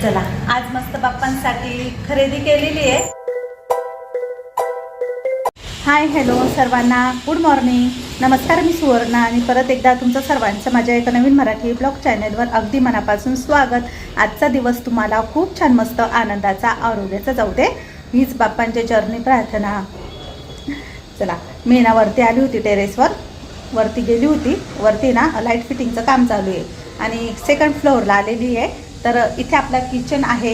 चला आज मस्त बाप्पांसाठी खरेदी केलेली आहे। हाय हॅलो सर्वांना, गुड मॉर्निंग, नमस्कार। मी सुवर्णा आणि परत एकदा तुमचं सर्वांचं माझ्या एका नवीन मराठी ब्लॉग चॅनलवर अगदी मनापासून स्वागत। आजचा दिवस तुम्हाला खूप छान मस्त आनंदाचा आरोग्याचा जाऊ दे, हीच बाप्पांची चरणी प्रार्थना। चला मी ना वरती आली होती, टेरेसवर वरती गेली होती। वरती ना लाईट फिटिंगचं काम चालू आहे आणि सेकंड फ्लोअरला आलेली आहे। तर इथे आपला किचन आहे,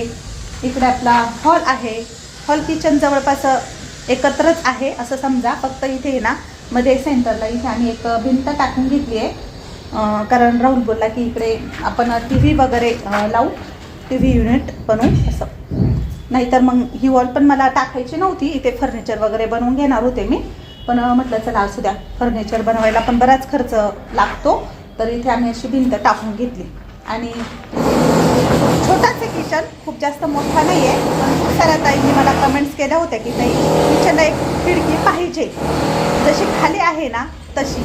इकडे आपला हॉल आहे। हॉल किचन जवळपास एकत्रच आहे असं समजा, फक्त इथे ना मध्ये सेंटरला इथे आम्ही एक भिंत टाकून घेतली आहे, कारण राहुल बोलला की इकडे आपण TV वगैरे लावू, TV युनिट बनवू असं। नाहीतर मग ही वॉल पण मला टाकायची नव्हती, इथे फर्निचर वगैरे बनवून घेणार होते मी, पण म्हटलं चला असू द्या, फर्निचर बनवायला पण बराच खर्च लागतो, तर इथे आम्ही अशी भिंत टाकून घेतली। आणि छोटासा किचन, खूप जास्त मोठा नाही आहे, पण खूप साऱ्या ताईंनी मला कमेंट्स केल्या होत्या की ताई किचनला एक खिडकी पाहिजे, जशी खाली आहे ना तशी।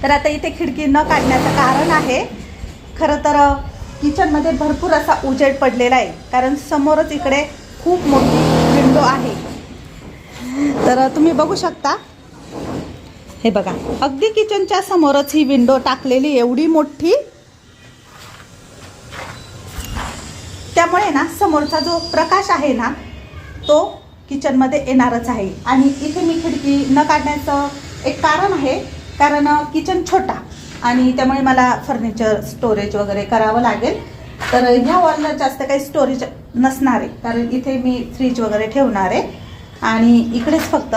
तर आता इथे खिडकी न काढण्याचं कारण आहे, खरं तर किचनमध्ये भरपूर असा उजेड पडलेला आहे, कारण समोरच इकडे खूप मोठी विंडो आहे। तर तुम्ही बघू शकता, हे बघा, अगदी किचनच्या समोरच ही विंडो टाकलेली एवढी मोठी, त्यामुळे ना समोरचा जो प्रकाश आहे ना तो किचनमध्ये येणारच आहे। आणि इथे मी खिडकी न काढण्याचं एक कारण आहे, कारण किचन छोटा आणि त्यामुळे मला फर्निचर स्टोरेज वगैरे करावं लागेल। तर ह्या वॉलला जास्त काही स्टोरेज नसणार आहे, कारण इथे मी फ्रीज वगैरे ठेवणार आहे आणि इकडेच फक्त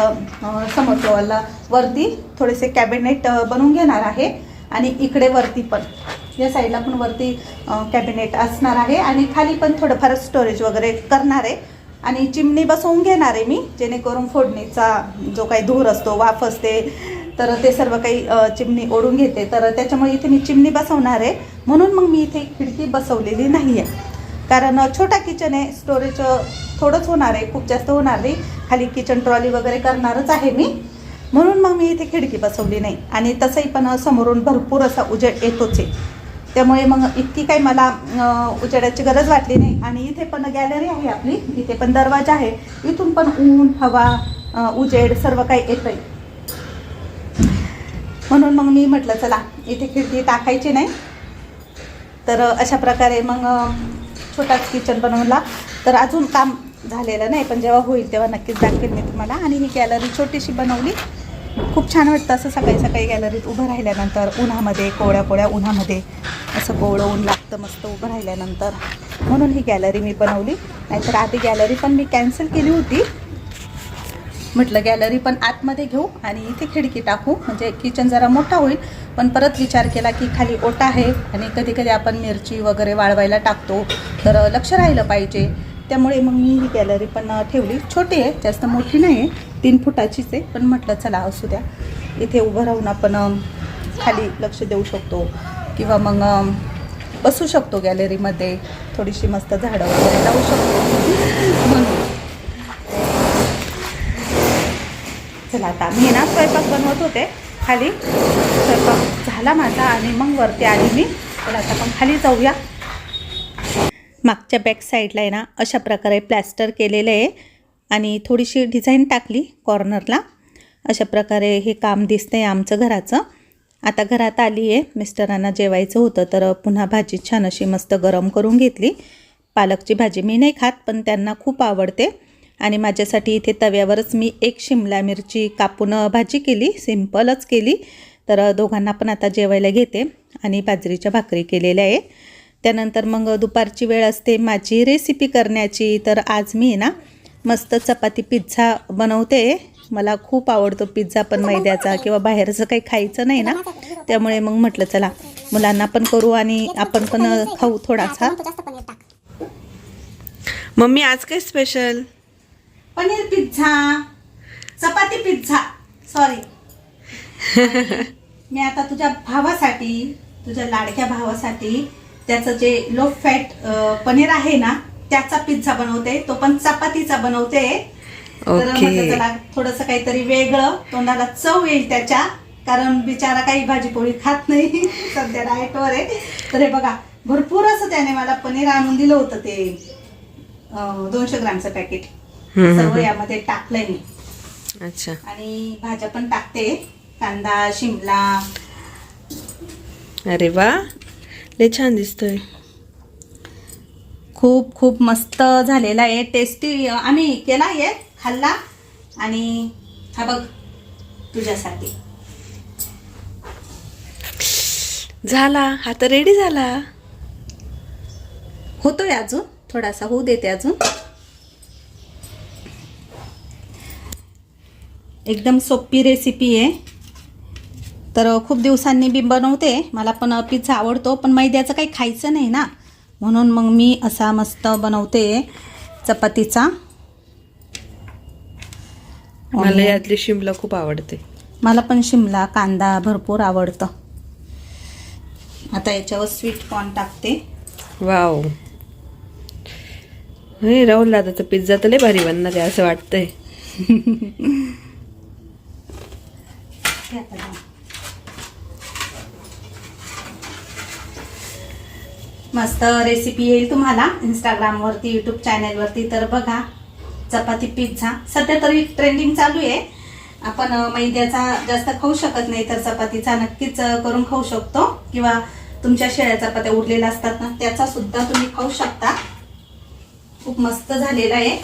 समोरच्या वॉलला वरती थोडेसे कॅबिनेट बनवून घेणार आहे आणि इकडे वरती पण या साईडला पण वरती कॅबिनेट असणार आहे आणि खाली पण थोडंफार स्टोरेज वगैरे करणार आहे। आणि चिमणी बसवून घेणार आहे मी, जेणेकरून फोडणीचा जो काही धूर असतो, वाफ असते, तर ते सर्व काही चिमणी ओढून घेते, तर त्याच्यामुळे इथे मी चिमणी बसवणार आहे। म्हणून मग मी इथे खिडकी बसवलेली नाही आहे, कारण छोटा किचन आहे, स्टोरेज थोडंच होणार आहे, खूप जास्त होणार नाही, खाली किचन ट्रॉली वगैरे करणारच आहे मी, म्हणून मग मी इथे खिडकी बसवली नाही। आणि तसंही पण समोरून भरपूर असा उजेड येतोच आहे, त्यामुळे मग इतकी काही मला उजेडाची गरज वाटली नाही। आणि इथे पण गॅलरी आहे आपली, इथे पण दरवाजा आहे, इथून पण ऊन, हवा, उजेड सर्व काही येतंय, म्हणून मग मी म्हटलं चला इथे खिडकी टाकायची नाही। तर अशा प्रकारे मग छोटाच किचन बनवला। तर अजून काम झालेलं नाही, पण जेव्हा होईल तेव्हा नक्कीच दाखवेल मी तुम्हाला। आणि ही गॅलरी छोटीशी बनवली, खूप छान वाटतं असं सकाळी सकाळी गॅलरीत उभं राहिल्यानंतर, उन्हामध्ये, कोवळ्या उन्हामध्ये असं कोवळं ऊन लागतं मस्त उभं राहिल्यानंतर, म्हणून ही गॅलरी मी बनवली। नाहीतर आधी गॅलरी पण मी कॅन्सल केली होती, म्हटलं गॅलरी पण आतमध्ये घेऊ आणि इथे खिडकी टाकू, म्हणजे किचन जरा मोठा होईल। पण परत विचार केला की खाली ओटा आहे आणि कधी कधी आपण मिरची वगैरे वाळवायला टाकतो, तर लक्ष राहिलं पाहिजे, त्यामुळे मग मी ही गॅलरी पण ठेवली। छोटी आहे, जास्त मोठी नाही आहे, 3 फुटाचीच आहे, पण म्हटलं चला असू द्या, इथे उभं राहून आपण खाली लक्ष देऊ शकतो किंवा मग बसू शकतो गॅलरीमध्ये, थोडीशी मस्त झाडं वगैरे लावू शकतो म्हणून। चला आता मी ना स्वयंपाक बनवत होते, खाली स्वयंपाक झाला माझा आणि मग वरती आली मी। तर आता आपण खाली जाऊया। मागच्या बॅक साईडला आहे ना अशा प्रकारे प्लॅस्टर केलेलं आहे आणि थोडीशी डिझाईन टाकली कॉर्नरला, अशा प्रकारे हे काम दिसतंय आमचं घराचं। आता घरात आली आहे, मिस्टरांना जेवायचं होतं, तर पुन्हा भाजी छान अशी मस्त गरम करून घेतली। पालकची भाजी मी नाही खात, पण त्यांना खूप आवडते आणि माझ्यासाठी इथे तव्यावरच मी 1 शिमला मिरची कापून भाजी केली, सिंपलच केली। तर दोघांना पण आता जेवायला घेते आणि बाजरीच्या भाकरी केलेल्या आहे। त्यानंतर मग दुपारची वेळ असते माझी रेसिपी करण्याची, तर आज मी ना मस्त चपाती पिझ्झा बनवते। मला खूप आवडतो पिझ्झा, पण मैद्याचा किंवा बाहेरचं काही खायचं नाही ना, त्यामुळे मग म्हटलं चला मुलांना पण करू आणि आपण पण खाऊ थोडासा। मम्मी आज काय स्पेशल? पनीर पिझ्झा, चपाती पिझ्झा, सॉरी। मी आता तुझ्या भावासाठी, तुझ्या लाडक्या भावासाठी त्याचं जे लो फॅट पनीर आहे ना त्याचा पिझ्झा बनवते, तो पण चपातीचा बनवते। तर म्हटलं चला थोडंसं काहीतरी वेगळं, तोंडाला चव येईल त्याच्या, कारण बिचारा काही भाजी पोळी खात नाही, सध्या डाएटवर आहे। तर हे बघा भरपूर असं त्याने मला पनीर आणून दिलं होतं ते 200 ग्रामचं पॅकेट. सर्व यामध्ये टाकलंय मी. अच्छा. आणि भाज्या पण टाकते, कांदा, शिमला. अरे वा, लय छान दिसतोय. खूप खूप मस्त झालेला आहे, टेस्टी. आम्ही केला आहे, खाल्ला. आणि हा बघ तुझ्यासाठी झाला, हा तर रेडी झाला. होतोय अजून, थोडासा होऊ देते अजून. एकदम सोपी रेसिपी आहे. तर खूप दिवसांनी मी बनवते. मला पण पिझ्झा आवडतो, पण मैद्याचं काही खायचं नाही ना, म्हणून मग मी असा मस्त बनवते चपातीचा. मला यातली शिमला खूप आवडते. मला पण शिमला कांदा भरपूर आवडतं. आता याच्यावर स्वीट कॉर्न टाकते. वाव, हे राहुल दादाचा पिझ्झा तर लय भारी बनणार आहे असं वाटतंय. मस्त रेसिपी येईल तुम्हाला इंस्टाग्रामवरती, यूट्यूब चॅनलवरती. तर बघा, चपाती पिझ्झा सध्या तरी ट्रेंडिंग चालू आहे. आपण मैद्याचा जास्त खाऊ शकत नाही, तर चपातीचा नक्कीच करून खाऊ शकतो. किंवा तुमच्या शेळ्या चपात्या उरलेल्या असतात ना, त्याचा सुद्धा तुम्ही खाऊ शकता. खूप मस्त झालेला आहे,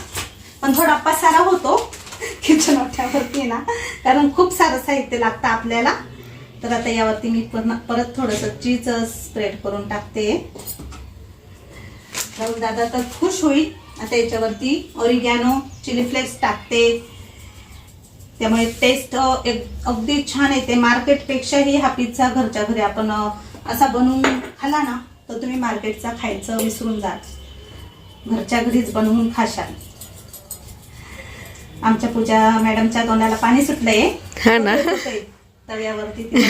पण थोडा पसारा होतो किचन ओट्यावरती ना, कारण खूप सारं साहित्य लागतं आपल्याला. तर आता यावरती मी परत थोडंसं चीज स्प्रेड करून टाकते. राहुल दादा तर खुश होईल. आता याच्यावरती ऑरिगॅनो, चिली फ्लेक्स टाकते, त्यामुळे टेस्ट अगदी छान येते. मार्केटपेक्षाही हा पिझ्झा घरच्या घरी आपण असा बनवून खाल्ला ना, तर तुम्ही मार्केटचा खायचं विसरून जाल. घरच्या घरीच बनवून खाशाल. आमच्या पूजा मॅडमच्या तोंडाला पाणी सुटलंय. हा ना. तव्यावरती ती.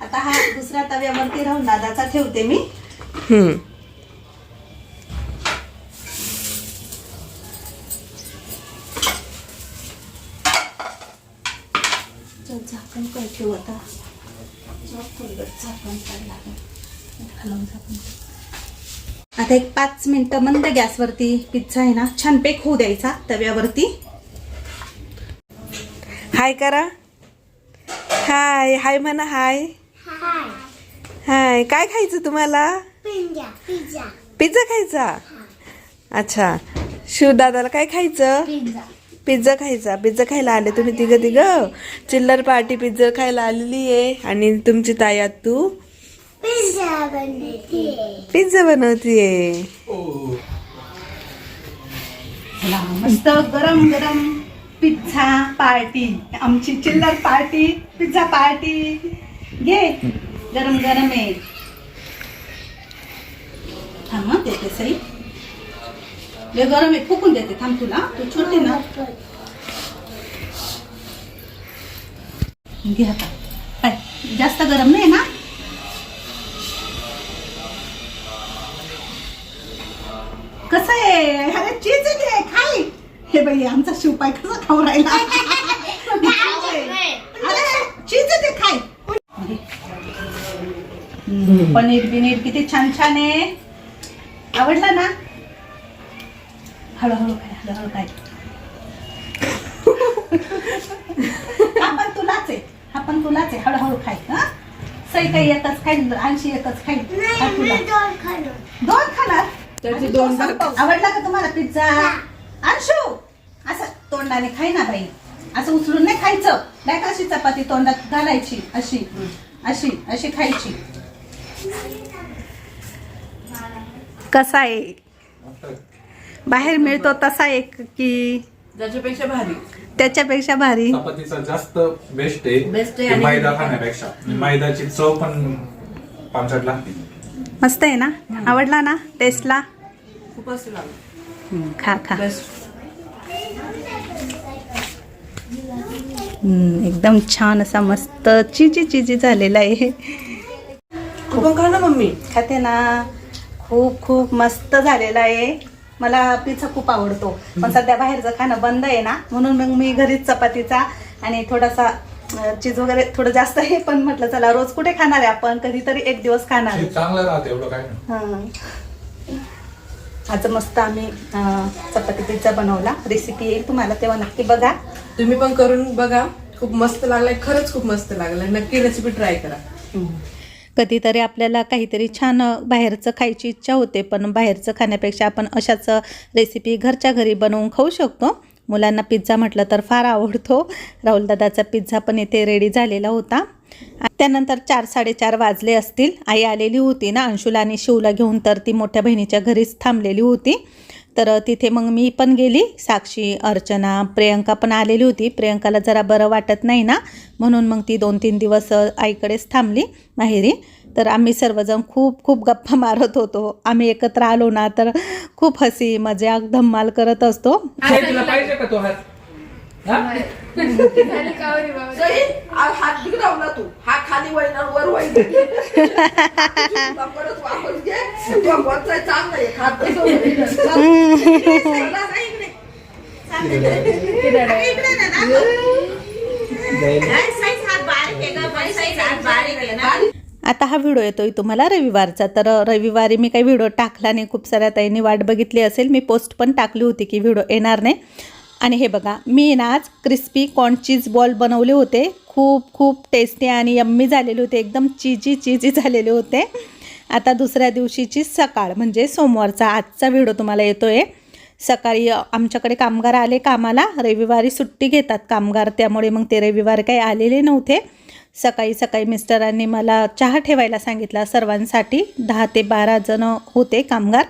आता हा दुसऱ्या तव्यावरती राहुल दादाचा ठेवते मी. झाकण काय ठेवू आता. आता एक 5 मिनिटं मंद गॅसवरती पिझ्झा आहे ना छान बेक होऊ द्यायचा तव्यावरती. हाय करा. हाय हाय म्हणा. हाय हाय. काय खायचं तुम्हाला? पिझ्झा खायचा. अच्छा. शिव दादाला काय खायचं? पिझ्झा खायचा. पिझ्झा खायला आले तुम्ही तिघं. चिल्लर पार्टी पिझ्झा खायला आलेली आहे. आणि तुमची ताई तू पिझ्झा बनवतीये. मस्त गरम गरम पिझ्झा पार्टी. आमची चिल्लर पार्टी, पिझ्झा पार्टी. घे, गरम गरम आहे. थांब देते सई. लय गरम आहे, फुकून देते. थांब, तुला तू छोटे ना. घे आता. काय जास्त गरम नाही ना. कसं आहे? अरे चीज आहे, खाई. हे बाई, आमचा शिवपाय कसा खाऊ राहिला. अरे चीज आहे, खाय. पनीर बिनीर किती छान छान आहे. आवडला ना. हळूहळू खाय, हळूहळू खाय. हा पण तुलाच आहे, हा पण तुलाच आहे. हळूहळू खाय. हा, सई काही एकच खाईल, आणशी एकच खाईल. दोन खाणार. आवडला का तुम्हाला पिझ्झा? अंशू असं तोंडाने खाई ना बाई, असं उचलून नाही खायचं. नाही का, अशी चपाती तोंडात घालायची, अशी अशी अशी खायची. कसा आहे? बाहेर मिळतो तसा एक की त्याच्यापेक्षा भारी? चपातीचा जास्त बेस्ट आहे मैदा खाण्यापेक्षा. मैदाची चव पण पामचट लागते. मस्त आहे ना. आवडला ना टेस्टला? खा खा. एकदम छान असा मस्त चिजी झालेला आहे. तू पण खा ना मम्मी. खाते ना. खूप खूप मस्त झालेला आहे. मला पिझ्झा खूप आवडतो, पण सध्या बाहेरचं खाणं बंद आहे ना, म्हणून मग मी घरीच चपातीचा आणि थोडासा चीज वगैरे थोडं जास्त आहे, पण म्हटलं चला रोज कुठे खाणार आहे आपण, कधीतरी एक दिवस खाणार आहे. चीज चांगलं राहतं एवढं काय नाही. हां. आज मस्त आम्ही चपाती पिझ्झा बनवला. रेसिपी येईल तुम्हाला तेव्हा नक्की बघा. तुम्ही पण करून बघा, खूप मस्त लागलाय, खरंच खूप मस्त लागलाय. नक्की रेसिपी ट्राय करा. कधीतरी आपल्याला काहीतरी छान बाहेरचं खायची इच्छा होते, पण बाहेरचं खाण्यापेक्षा आपण अशाच रेसिपी घरच्या घरी बनवून खाऊ शकतो. मुलांना पिझ्झा म्हटलं तर फार आवडतो. राहुलदादाचा पिझ्झा पण इथे रेडी झालेला होता. त्यानंतर 4-4:30 वाजले असतील. आई आलेली होती ना अंशुला आणि शिवला घेऊन, तर ती मोठ्या बहिणीच्या घरीच थांबलेली होती. तर तिथे मग मी पण गेली. साक्षी, अर्चना, प्रियंका पण आलेली होती. प्रियंकाला जरा बरं वाटत नाही ना, म्हणून मग ती 2-3 दिवस आईकडेच थांबली माहेरी. तर आम्ही सर्वजण खूप खूप गप्पा मारत होतो. आम्ही एकत्र आलो ना तर खूप हसी मजाक धम्माल करत असतो. तुला पाहिजे का तो हात? हा? हात बिघडवला तू, हा खाली वळणार वर वळी परत वापस घे. चांगलं आहे हात आता हा व्हिडिओ येतोय तुम्हाला रविवारचा. तर रविवारी मी काही व्हिडिओ टाकला नाही. खूप साऱ्या ताईंनी वाट बघितली असेल. मी पोस्ट पण टाकली होती की व्हिडिओ येणार नाही. आणि हे बघा, मी ना आज क्रिस्पी कॉर्न चीज बॉल बनवले होते. खूप खूप टेस्टी आणि यम्मी झालेले होते. एकदम चीजी झालेले होते. आता दुसऱ्या दिवशीची सकाळ म्हणजे सोमवारचा आजचा व्हिडिओ तुम्हाला येतोय. सकाळी आमच्याकडे कामगार आले कामाला. रविवारी सुट्टी घेतात कामगार, त्यामुळे मग ते रविवार काही आलेले नव्हते. सकाळी मिस्टरांनी मला चहा ठेवायला सांगितला सर्वांसाठी. 10 ते 12 जण होते कामगार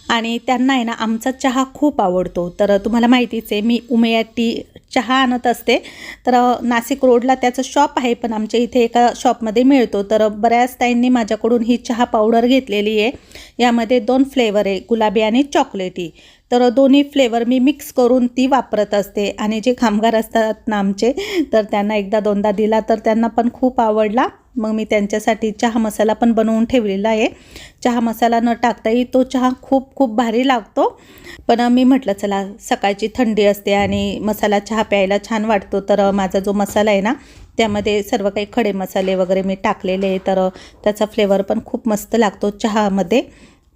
आणि त्यांना आहे ना आमचा चहा खूप आवडतो. तर तुम्हाला माहितीच आहे, मी उमैया टी चहा आणत असते. तर नाशिक रोडला त्याचं शॉप आहे, पण आमच्या इथे एका शॉपमध्ये मिळतो. तर बऱ्याच ताईंनी माझ्याकडून ही चहा पावडर घेतलेली आहे. यामध्ये 2 फ्लेवर आहे, गुलाबी आणि चॉकलेटी. तर दोन्ही फ्लेवर मी मिक्स करून ती वापरत असते. आणि जे कामगार असतात ना आमचे, तर त्यांना 1-2दा दिला तर त्यांना पण खूप आवडला. मग मी त्यांच्यासाठी चहा मसाला पण बनवून ठेवलेला आहे. चहा मसाला न टाकताही तो चहा खूप खूप भारी लागतो. पण मी म्हटलं चला सकाळची थंडी असते आणि मसाला चहा प्यायला छान वाटतो. तर माझा जो मसाला आहे ना त्यामध्ये सर्व काही खडे मसाले वगैरे मी टाकलेले आहे. तर त्याचा फ्लेवर पण खूप मस्त लागतो चहामध्ये,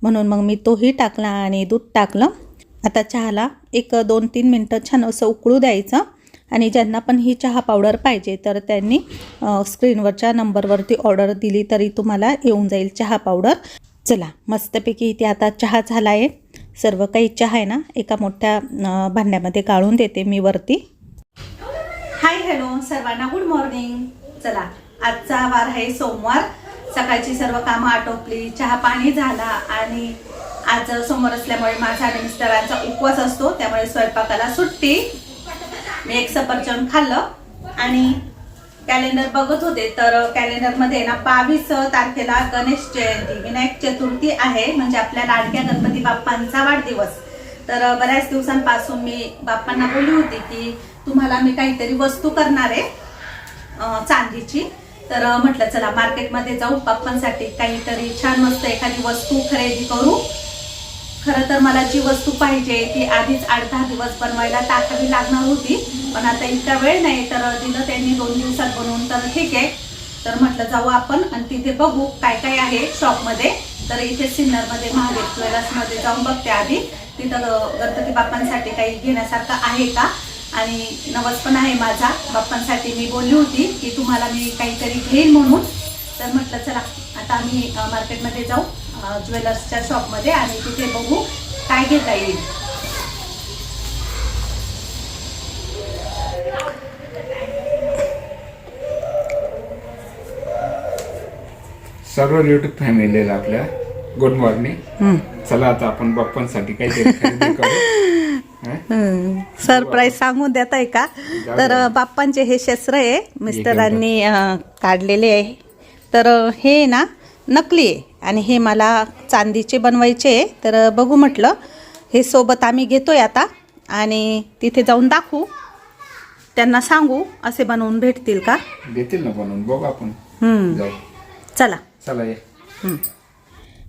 म्हणून मग मी तोही टाकला आणि दूध टाकलं. आता चहाला 1-2-3 मिनटं छान असं उकळू द्यायचं. आणि ज्यांना पण ही चहा पावडर पाहिजे तर त्यांनी स्क्रीनवरच्या नंबरवरती ऑर्डर दिली तरी तुम्हाला येऊन जाईल चहा पावडर. चला मस्तपैकी इथे आता चहा झाला आहे. सर्व काही चहा आहे ना एका मोठ्या भांड्यामध्ये गाळून देते मी वरती. हाय हॅलो सर्वांना, गुड मॉर्निंग. चला आजचा वार आहे सोमवार. सकाळची सर्व कामं आटोपली, चहा पाणी झाला. आणि आज सोमवार असल्यामुळे माझा आणि मिस्टरांचा उपवास असतो, त्यामुळे स्वयंपाकाला सुट्टी. मी एक सफरचंद खाल्लं आणि कॅलेंडर बघत होते. तर कॅलेंडरमध्ये ना 22 तारखेला गणेश जयंती, विनायक चतुर्थी आहे, म्हणजे आपल्या लाडक्या गणपती बाप्पांचा वाढदिवस. तर बऱ्याच दिवसांपासून मी बाप्पांना बोलली होती की तुम्हाला मी काहीतरी वस्तू करणार आहे चांदीची. तर म्हटलं चला मार्केटमध्ये जाऊ, बाप्पांसाठी काहीतरी छान मस्त एखादी वस्तू खरेदी करू. खरं तर मला जी वस्तू पाहिजे ती आधीच 8-10 दिवस बनवायला टाकावी लागणार होती, पण आता इतका वेळ नाही. तर दिलं त्यांनी 2 दिवसात बनवून, तर ठीक आहे. तर म्हटलं जाऊ आपण आणि तिथे बघू काय काय आहे शॉपमध्ये. तर इथे सिन्नरमध्ये महादेव ज्वेलर्समध्ये जाऊन बघते आधी, तिथं गणपती बाप्पांसाठी काही घेण्यासारखं आहे का. आणि नवस पण आहे माझा बाप्पांसाठी. मी बोलली होती की तुम्हाला मी काहीतरी घेईन म्हणून. तर म्हटलं चला आता आम्ही मार्केटमध्ये जाऊ ज्वेलर्सच्या शॉपमध्ये आणि तिथे बघू काय घेता येईल. सर्व युट्यूब फॅमिलीला आपल्या गुड मॉर्निंग. चला आता आपण बाप्पांसाठी काहीतरी खरेदी करू. सरप्राईज सांगून देत आहे का. तर बाप्पांचे हे शस्त्र आहे, मिस्टरांनी काढलेले आहे. तर हे ना नकली आहे आणि हे मला चांदीचे बनवायचे आहे. तर बघू म्हटलं हे सोबत आम्ही घेतोय आता आणि तिथे जाऊन दाखवू, त्यांना सांगू असे बनवून भेटतील का. देतील ना बनवून, बघू आपण. चला चला ये.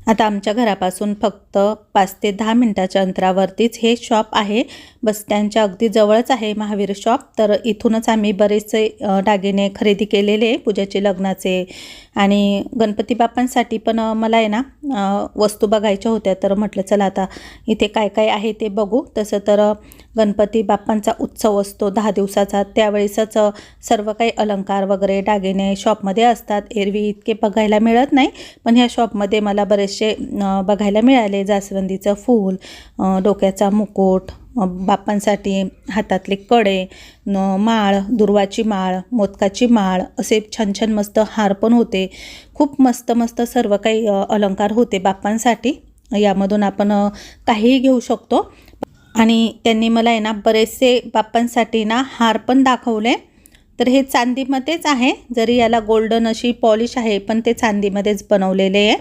आता आमच्या घरापासून फक्त 5 ते 10 मिनटाच्या अंतरावरतीच हे शॉप आहे. बस स्टँडच्या अगदी जवळच आहे महावीर शॉप. तर इथूनच आम्ही बरेचसे दागिने खरेदी केलेले पूजेचे, लग्नाचे आणि गणपती बाप्पांसाठी पण मला आहे ना वस्तू बघायच्या होत्या. तर म्हटलं चला आता इथे काय काय आहे ते बघू. तसं तर गणपती बाप्पांचा उत्सव असतो 10 दिवसाचा, त्यावेळेसच सर्व काही अलंकार वगैरे दागिने शॉपमध्ये असतात. एरवी इतके बघायला मिळत नाही, पण ह्या शॉपमध्ये मला बरेचसे बघायला मिळाले. जास्वंदीचं फूल, डोक्याचा मुकुट, बाप्पांसाठी हातातले कडे, माळ, दुर्वाची माळ, मोदकाची माळ, असे छान छान मस्त हार पण होते. खूप मस्त मस्त सर्व काही अलंकार होते बाप्पांसाठी. यामधून आपण काहीही घेऊ शकतो. आणि त्यांनी मला आहे ना बरेचसे बाप्पांसाठी ना हार पण दाखवले. तर हे चांदीमध्येच आहे, जरी याला गोल्डन अशी पॉलिश आहे पण ते चांदीमध्येच बनवलेले आहे.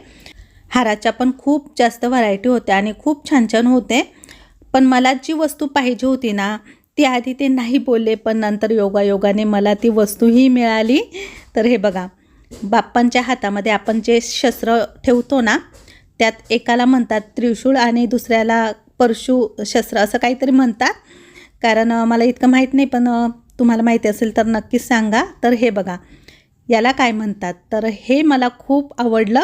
हाराच्या पण खूप जास्त व्हरायटी होत्या आणि खूप छान छान होते. पण मला जी वस्तू पाहिजे होती ना ती आधी ते नाही बोलले, पण नंतर योगायोगाने मला ती वस्तूही मिळाली. तर हे बघा, बाप्पांच्या हातामध्ये आपण जे शस्त्र ठेवतो ना त्यात एकाला म्हणतात त्रिशूळ आणि दुसऱ्याला परशु शस्त्र असं काहीतरी म्हणतात. कारण मला इतकं माहीत नाही, पण तुम्हाला माहिती असेल तर नक्कीच सांगा. तर हे बघा याला काय म्हणतात. तर हे मला खूप आवडलं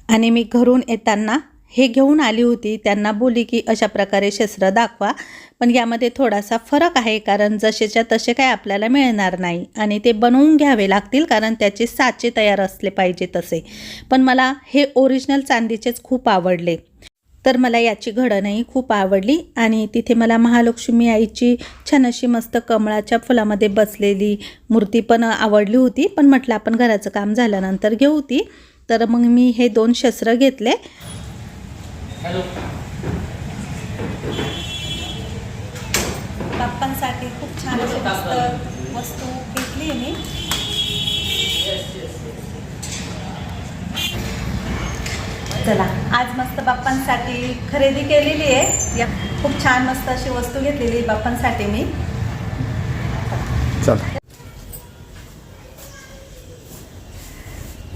आणि मी घरून येताना हे घेऊन आली होती. त्यांना बोलली की अशा प्रकारे शस्त्र दाखवा, पण यामध्ये थोडासा फरक आहे, कारण जसेच्या तसे काय आपल्याला मिळणार नाही आणि ते बनवून घ्यावे लागतील, कारण त्याचे साचे तयार असले पाहिजे तसे. पण मला हे ओरिजिनल चांदीचेच खूप आवडले. तर मला याची घडणही खूप आवडली. आणि तिथे मला महालक्ष्मी आईची छान अशी मस्त कमळाच्या फुलामध्ये बसलेली मूर्ती पण आवडली होती. पण म्हटलं आपण घराचं काम झाल्यानंतर घेऊ ती. तर मग मी हे 2 शस्त्र घेतले. बाप्पांसाठी खूप छान अशी मस्त वस्तू घेतली मी. चला, आज मस्त बाप्पांसाठी खरेदी केलेली आहे. या खूप छान मस्त अशी वस्तू घेतलेली बाप्पांसाठी मी. चला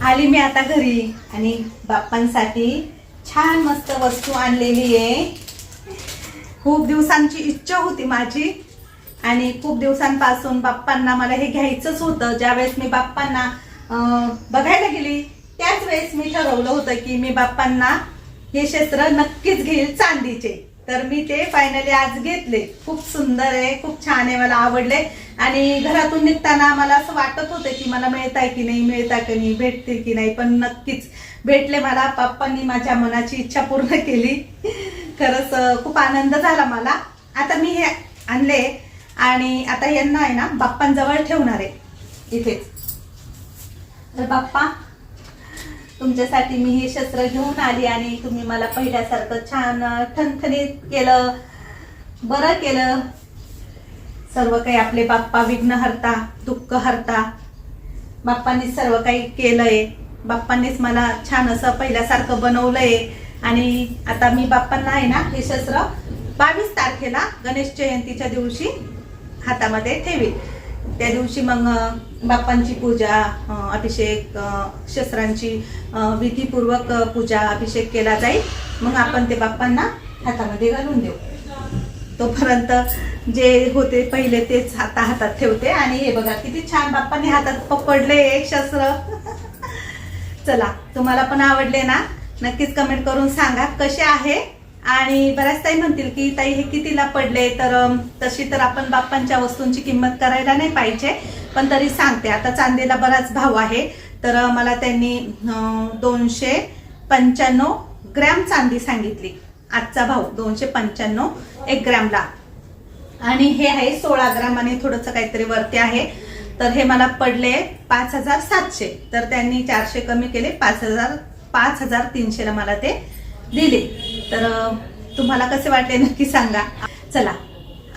आली मी आता घरी आणि बाप्पांसाठी छान मस्त वस्तू आणलेली आहे. खूप दिवसांची इच्छा होती माझी आणि खूप दिवसांपासून बाप्पांना मला हे घ्यायचंच होतं. ज्यावेळेस मी बाप्पांना बघायला गेली त्याच वेळेस मी ठरवलं होतं की मी बाप्पांना हे शस्त्र नक्कीच घेईल चांदीचे. तर मी ते फायनली आज घेतले. खूप सुंदर आहे, खूप छान आहे, मला आवडले. आणि घरातून निघताना मला असं वाटत होतं की मला मिळताय की नाही, मिळता की नाही, भेटतील की नाही, पण नक्कीच भेटले मला. बाप्पांनी माझ्या मनाची इच्छा पूर्ण केली. खरंच खूप आनंद झाला मला. आता मी हे आणले आणि आता यांना आहे ना बाप्पांजवळ ठेवणार आहे इथेच. तर बाप्पा, तुमच्यासाठी मी हे शस्त्र घेऊन आली आणि तुम्ही मला पहिल्यासारखं छान ठणठणीत केलं, बरं केलं. सर्व काही आपले बाप्पा विघ्न हरता, दुःख हरता. बाप्पांनीच सर्व काही केलंय. बाप्पांनीच मला छान असं पहिल्यासारखं बनवलंय. आणि आता मी बाप्पांना आहे ना हे शस्त्र 22 तारखेला गणेश जयंतीच्या दिवशी हातामध्ये ठेवील. त्या दिवशी मग बाप्पांची पूजा, अभिषेक, शस्त्रांची विधीपूर्वक पूजा, अभिषेक केला जाईल. मग आपण ते बाप्पांना हातामध्ये घालून देऊ. तोपर्यंत जे होते पहिले तेच हातात ठेवते. आणि हे बघा किती छान बाप्पांनी हातात पकडले एक शस्त्र. चला, तुम्हाला पण आवडले ना? नक्कीच कमेंट करून सांगा कसे आहे. आणि बऱ्याच ताई म्हणतील की ताई हे कितीला पडले. तर तशी तर आपण बाप्पांच्या वस्तूंची किंमत करायला नाही पाहिजे, पण तरी सांगते. आता चांदीला बराच भाव आहे. तर मला त्यांनी 295 ग्रॅम चांदी सांगितली. आजचा भाव 295 1 ग्रॅमला. आणि हे आहे 16 ग्रॅम आणि थोडंसं काहीतरी वरती आहे. तर हे मला पडले 5700. तर त्यांनी 400 कमी केले, 5300 ला मला ते दिले. तर तुम्हाला कसे वाटले नक्की सांगा. चला,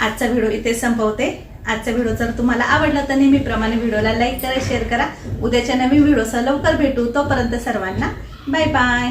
आजचा व्हिडिओ इथे संपवते. आजचा व्हिडिओ जर तुम्हाला आवडला तर नेहमीप्रमाणे व्हिडिओला लाईक करा, शेअर करा. उद्याच्या नवीन व्हिडिओसह लवकर भेटू. तोपर्यंत सर्वांना बाय बाय.